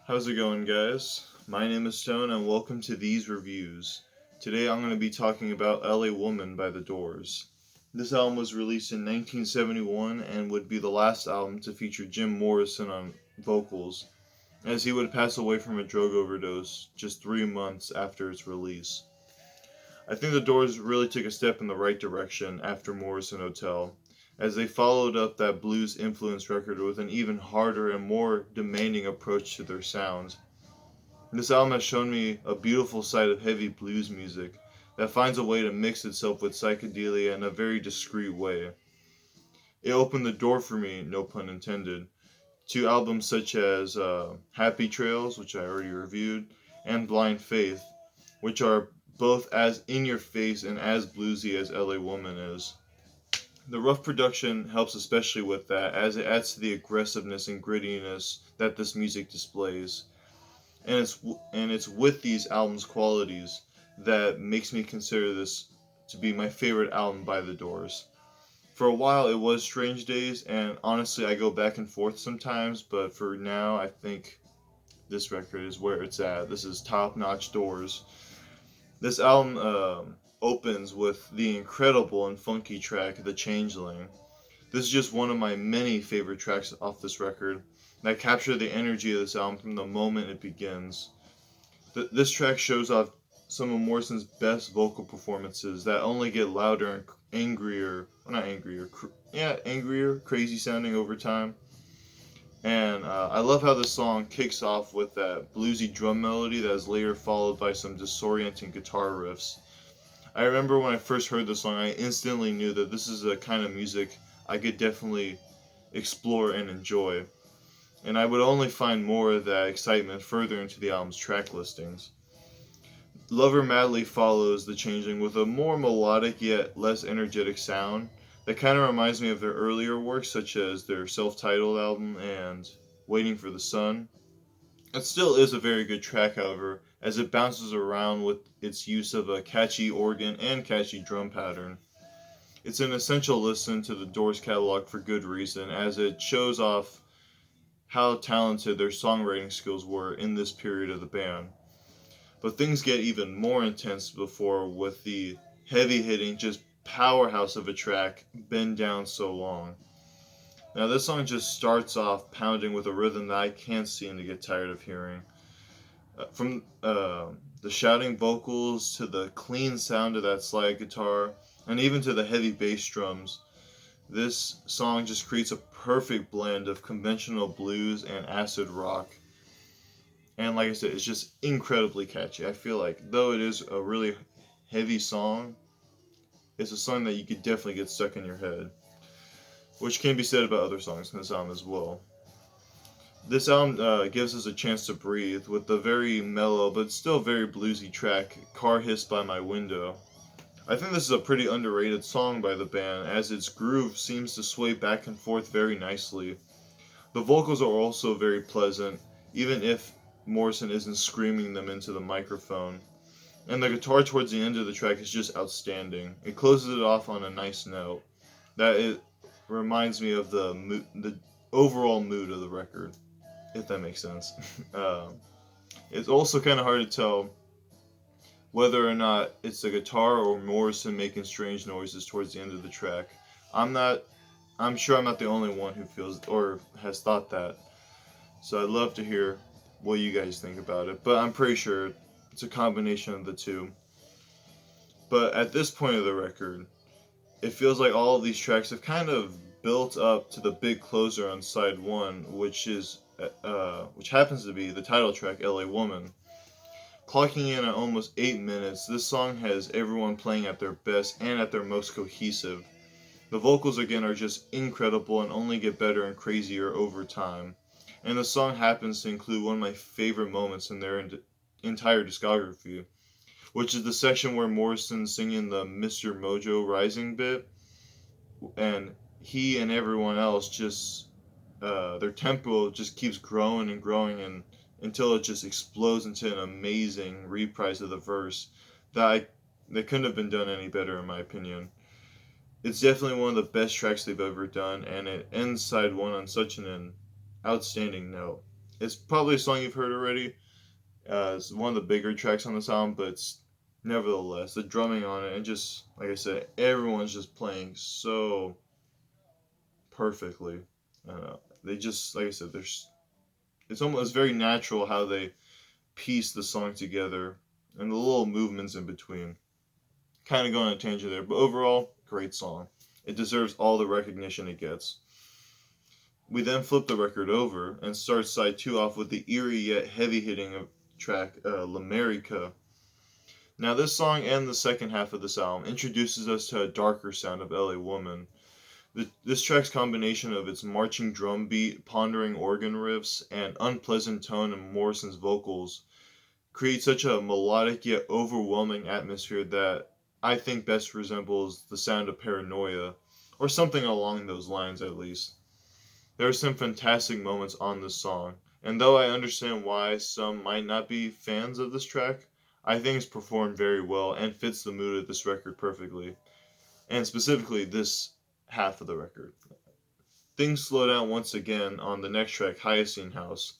How's it going, guys? My name is Stone, and welcome to these reviews. Today I'm going to be talking about LA Woman by The Doors. This album was released in 1971 and would be the last album to feature Jim Morrison on vocals, as he would pass away from a drug overdose just 3 months after its release. I think The Doors really took a step in the right direction after Morrison Hotel, as they followed up that blues influenced record with an even harder and more demanding approach to their sound. This album has shown me a beautiful side of heavy blues music that finds a way to mix itself with psychedelia in a very discreet way. It opened the door for me, no pun intended, to albums such as Happy Trails, which I already reviewed, and Blind Faith, which are both as in your face and as bluesy as LA Woman is. The rough production helps especially with that, as it adds to the aggressiveness and grittiness that this music displays. And it's with these albums' qualities that makes me consider this to be my favorite album by The Doors. For a while, it was Strange Days, and honestly, I go back and forth sometimes. But for now, I think this record is where it's at. This is top notch Doors. This album opens with the incredible and funky track, "The Changeling." This is just one of my many favorite tracks off this record that capture the energy of this album from the moment it begins. This track shows off some of Morrison's best vocal performances that only get louder and angrier, well, not angrier, angrier, crazy sounding over time. And I love how the song kicks off with that bluesy drum melody that is later followed by some disorienting guitar riffs. I remember when I first heard the song, I instantly knew that this is a kind of music I could definitely explore and enjoy, and I would only find more of that excitement further into the album's track listings. Lover Madly follows The Changeling with a more melodic yet less energetic sound that kind of reminds me of their earlier work, such as their self titled album and Waiting for the Sun. It still is a very good track, however, as it bounces around with its use of a catchy organ and catchy drum pattern. It's an essential listen to the Doors catalog for good reason, as it shows off how talented their songwriting skills were in this period of the band. But things get even more intense before with the heavy hitting, just powerhouse of a track, Been Down So Long. Now, this song just starts off pounding with a rhythm that I can't seem to get tired of hearing. From the shouting vocals to the clean sound of that slide guitar, and even to the heavy bass drums, this song just creates a perfect blend of conventional blues and acid rock. And like I said, it's just incredibly catchy. I feel like, though it is a really heavy song, it's a song that you could definitely get stuck in your head, which can be said about other songs in this album as well. This album gives us a chance to breathe with the very mellow but still very bluesy track, Car Hissed by My Window. I think this is a pretty underrated song by the band, as its groove seems to sway back and forth very nicely. The vocals are also very pleasant, even if Morrison isn't screaming them into the microphone. And the guitar towards the end of the track is just outstanding. It closes it off on a nice note. That it reminds me of the overall mood of the record, if that makes sense. It's also kind of hard to tell whether or not it's the guitar or Morrison making strange noises towards the end of the track. I'm not. I'm sure I'm not the only one who feels or has thought that. So I'd love to hear what you guys think about it. But I'm pretty sure it's a combination of the two. But at this point of the record, it feels like all of these tracks have kind of built up to the big closer on side one, which happens to be the title track, "LA Woman." Clocking in at almost 8 minutes, this song has everyone playing at their best and at their most cohesive. The vocals again are just incredible and only get better and crazier over time. And the song happens to include one of my favorite moments in their entire discography, which is the section where Morrison's singing the Mr. Mojo Rising bit, and he and everyone else just their tempo just keeps growing and growing and until it just explodes into an amazing reprise of the verse that couldn't have been done any better in my opinion. It's definitely one of the best tracks they've ever done, and it ends side one on such an outstanding note. It's probably a song you've heard already. It's one of the bigger tracks on this album, but it's nevertheless the drumming on it and just like I said, everyone's just playing so perfectly. They just like I said, there's it's very natural how they piece the song together and the little movements in between. Kind of going on a tangent there, but overall, great song. It deserves all the recognition it gets. We then flip the record over and start side two off with the eerie yet heavy hitting track L'America. Now, this song and the second half of this album introduces us to a darker sound of LA Woman. This track's combination of its marching drum beat, pondering organ riffs, and unpleasant tone in Morrison's vocals creates such a melodic yet overwhelming atmosphere that I think best resembles the sound of Paranoia, or something along those lines at least. There are some fantastic moments on this song, and though I understand why some might not be fans of this track, I think it's performed very well and fits the mood of this record perfectly, and specifically this half of the record. Things slow down once again on the next track, Hyacine House,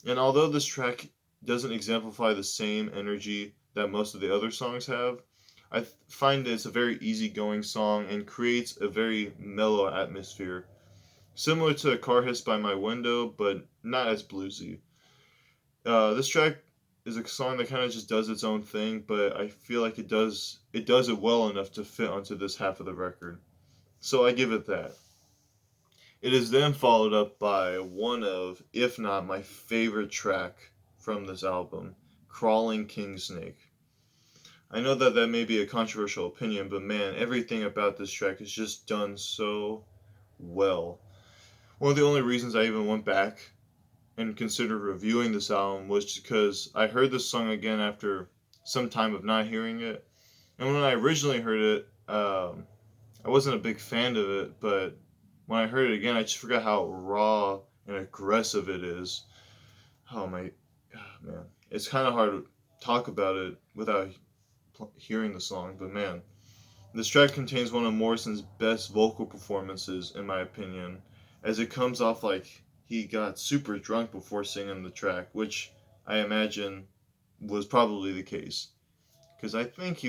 and although this track doesn't exemplify the same energy that most of the other songs have, I find it's a very easygoing song and creates a very mellow atmosphere. Similar to A Car Hissed by My Window, but not as bluesy. This track is a song that kind of just does its own thing, but I feel like it does it well enough to fit onto this half of the record. So I give it that. It is then followed up by one of, if not my favorite track from this album, Crawling King Snake. I know that that may be a controversial opinion, but man, everything about this track is just done so well. One of the only reasons I even went back and considered reviewing this album was because I heard this song again after some time of not hearing it. And when I originally heard it, I wasn't a big fan of it, but when I heard it again, I just forgot how raw and aggressive it is. Oh my, man, it's kind of hard to talk about it without hearing the song, but man, this track contains one of Morrison's best vocal performances, in my opinion, as it comes off like he got super drunk before singing the track, which I imagine was probably the case. Because I think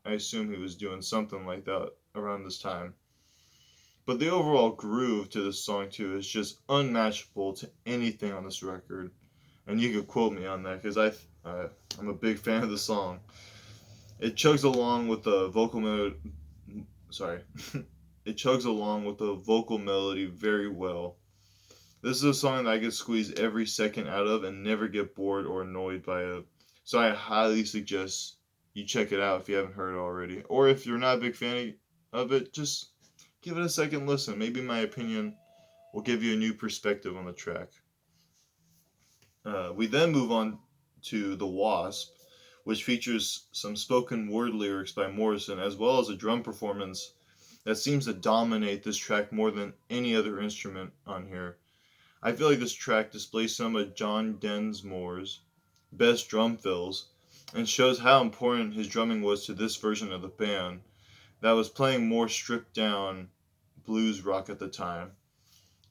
I assume he was doing something like that around this time. But the overall groove to this song, too, is just unmatchable to anything on this record. And you could quote me on that, because I'm a big fan of the song. It chugs along with the vocal melody. Sorry. It chugs along with the vocal melody very well. This is a song that I could squeeze every second out of and never get bored or annoyed by it. So I highly suggest you check it out if you haven't heard it already. Or if you're not a big fan of it, just give it a second listen. Maybe my opinion will give you a new perspective on the track. We then move on to The Wasp, which features some spoken word lyrics by Morrison as well as a drum performance that seems to dominate this track more than any other instrument on here. I feel like this track displays some of John Densmore's best drum fills and shows how important his drumming was to this version of the band that was playing more stripped down blues rock at the time.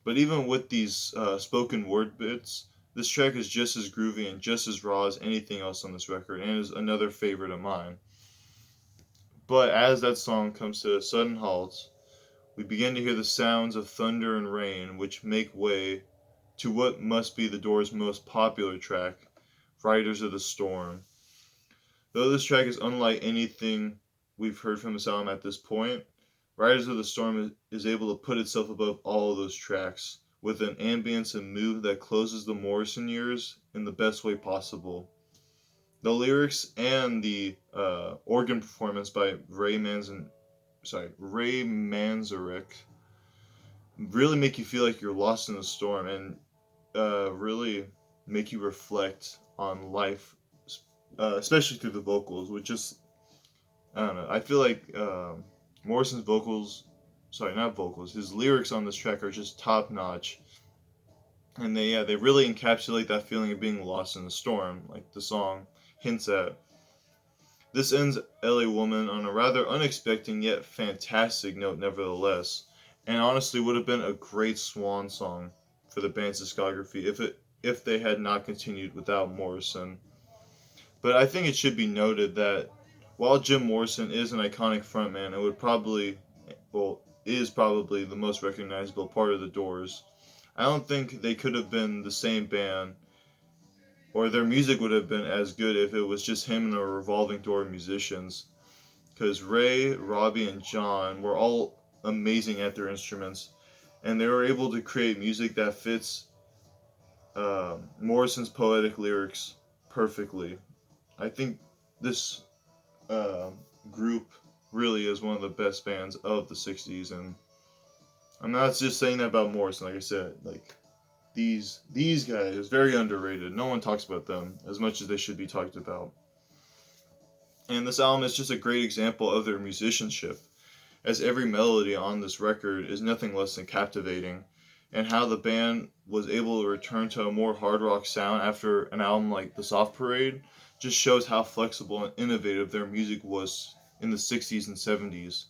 But even with these spoken word bits, this track is just as groovy and just as raw as anything else on this record and is another favorite of mine. But as that song comes to a sudden halt, we begin to hear the sounds of thunder and rain, which make way to what must be the Doors' most popular track, Riders of the Storm. Though this track is unlike anything we've heard from this album at this point, Riders of the Storm is able to put itself above all of those tracks with an ambience and mood that closes the Morrison years in the best way possible. The lyrics and the organ performance by Ray Manzarek really make you feel like you're lost in the storm and really make you reflect on life, especially through the vocals, which is I don't know. I feel like Morrison's not vocals, his lyrics on this track are just top notch, and they really encapsulate that feeling of being lost in the storm, like the song hints at. This ends LA Woman on a rather unexpected yet fantastic note, nevertheless, and honestly would have been a great swan song for the band's discography if it if they had not continued without Morrison. But I think it should be noted that while Jim Morrison is an iconic frontman and is probably the most recognizable part of the Doors, I don't think they could have been the same band, or their music would have been as good if it was just him and a revolving door of musicians. Because Ray, Robbie, and John were all amazing at their instruments, and they were able to create music that fits Morrison's poetic lyrics perfectly. I think this uh, group really is one of the best bands of the '60s, and I'm not just saying that about Morrison. Like I said, like these guys very underrated. No one talks about them as much as they should be talked about. And this album is just a great example of their musicianship, as every melody on this record is nothing less than captivating, and how the band was able to return to a more hard rock sound after an album like The Soft Parade just shows how flexible and innovative their music was in the 60s and 70s.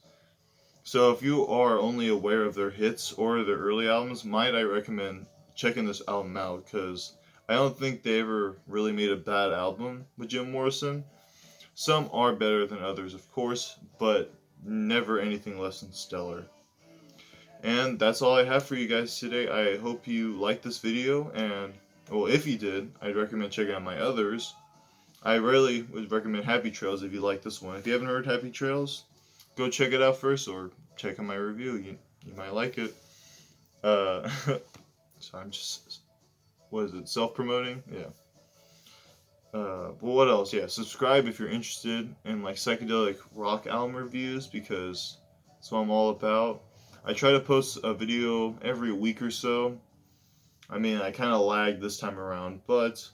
So if you are only aware of their hits or their early albums, might I recommend checking this album out, because I don't think they ever really made a bad album with Jim Morrison. Some are better than others, of course, but never anything less than stellar. And that's all I have for you guys today. I hope you liked this video, and well, if you did, I'd recommend checking out my others. I really would recommend Happy Trails if you like this one. If you haven't heard Happy Trails, go check it out first, or check out my review. You might like it. So I'm just, what is it, self-promoting? Yeah. But what else? Yeah, subscribe if you're interested in like psychedelic rock album reviews, because that's what I'm all about. I try to post a video every week or so. I mean, I kind of lagged this time around, but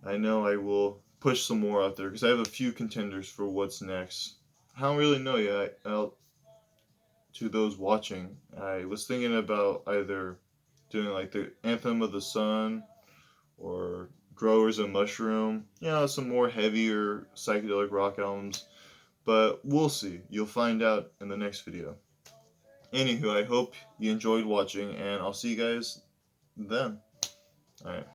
I know I will push some more out there because I have a few contenders for what's next. I don't really know yet. To those watching, I was thinking about either doing like the Anthem of the Sun or Growers of Mushroom, some more heavier psychedelic rock albums. But we'll see. You'll find out in the next video. Anywho, I hope you enjoyed watching, and I'll see you guys then. Alright.